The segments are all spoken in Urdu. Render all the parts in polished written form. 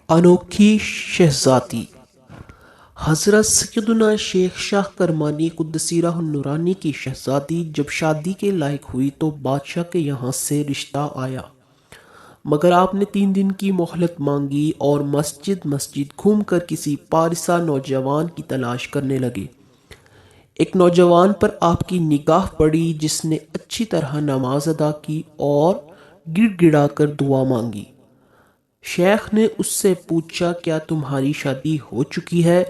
انوکھی شہزادی۔ حضرت سیدنا شیخ شاہ کرمانی قدسی سرہ النورانی کی شہزادی جب شادی کے لائق ہوئی تو بادشاہ کے یہاں سے رشتہ آیا، مگر آپ نے 3 دن کی مہلت مانگی اور مسجد گھوم کر کسی پارسا نوجوان کی تلاش کرنے لگے۔ ایک نوجوان پر آپ کی نگاہ پڑی جس نے اچھی طرح نماز ادا کی اور گڑ گڑا کر دعا مانگی۔ شیخ نے اس سے پوچھا، کیا تمہاری شادی ہو چکی ہے؟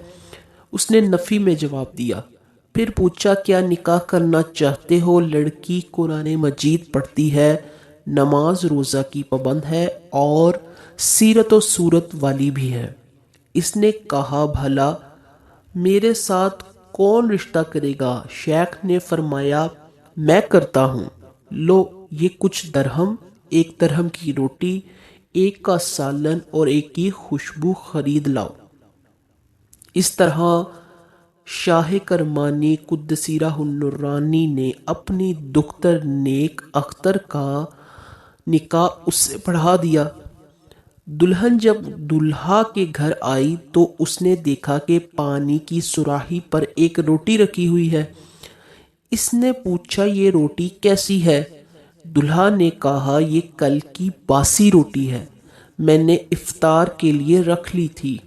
اس نے نفی میں جواب دیا۔ پھر پوچھا، کیا نکاح کرنا چاہتے ہو؟ لڑکی قرآن مجید پڑھتی ہے، نماز روزہ کی پابند ہے اور سیرت و صورت والی بھی ہے۔ اس نے کہا، بھلا میرے ساتھ کون رشتہ کرے گا؟ شیخ نے فرمایا، میں کرتا ہوں، لو یہ کچھ درہم، 1 درہم کی روٹی، 1 کا سالن اور 1 کی خوشبو خرید لاؤ۔ اس طرح شاہ کرمانی قدسی سرہ النورانی نے اپنی دختر نیک اختر کا نکاح اس سے پڑھا دیا۔ دلہن جب دولہا کے گھر آئی تو اس نے دیکھا کہ پانی کی سراہی پر 1 روٹی رکھی ہوئی ہے۔ اس نے پوچھا، یہ روٹی کیسی ہے؟ دولہا نے کہا، یہ کل کی باسی روٹی ہے، میں نے افطار کے لیے رکھ لی تھی۔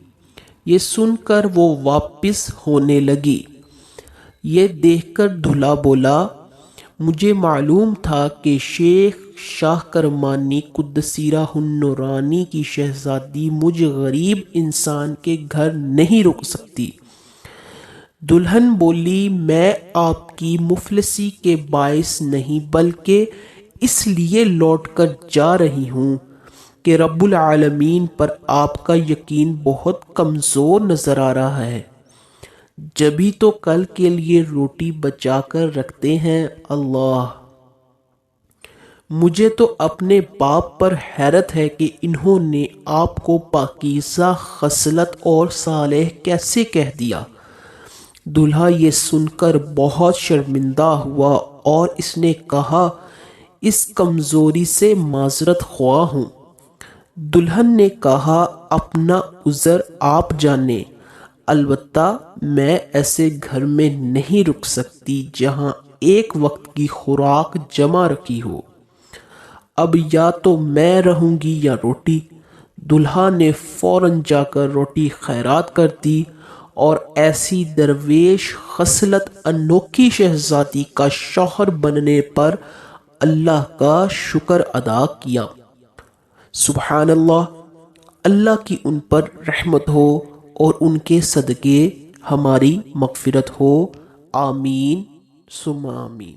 یہ سن کر وہ واپس ہونے لگی۔ یہ دیکھ کر دولہا بولا، مجھے معلوم تھا کہ شیخ شاہ کرمانی قدسی سرہ النورانی کی شہزادی مجھ غریب انسان کے گھر نہیں رک سکتی۔ دلہن بولی، میں آپ کی مفلسی کے باعث نہیں بلکہ اس لیے لوٹ کر جا رہی ہوں کہ رب العالمین پر آپ کا یقین بہت کمزور نظر آ رہا ہے، جبھی تو کل کے لیے روٹی بچا کر رکھتے ہیں۔ اللہ، مجھے تو اپنے باپ پر حیرت ہے کہ انہوں نے آپ کو پاکیزہ خصلت اور صالح کیسے کہہ دیا۔ دولہا یہ سن کر بہت شرمندہ ہوا اور اس نے کہا، اس کمزوری سے معذرت خواہ ہوں۔ دلہن نے کہا، اپنا عذر آپ جانیں، البتہ میں ایسے گھر میں نہیں رک سکتی جہاں 1 وقت کی خوراک جمع رکھی ہو۔ اب یا تو میں رہوں گی یا روٹی۔ دولہا نے فوراً جا کر روٹی خیرات کر دی اور ایسی درویش خصلت انوکھی شہزادی کا شوہر بننے پر اللہ کا شکر ادا کیا۔ سبحان اللہ، اللہ کی ان پر رحمت ہو اور ان کے صدقے ہماری مغفرت ہو، آمین ثم آمین۔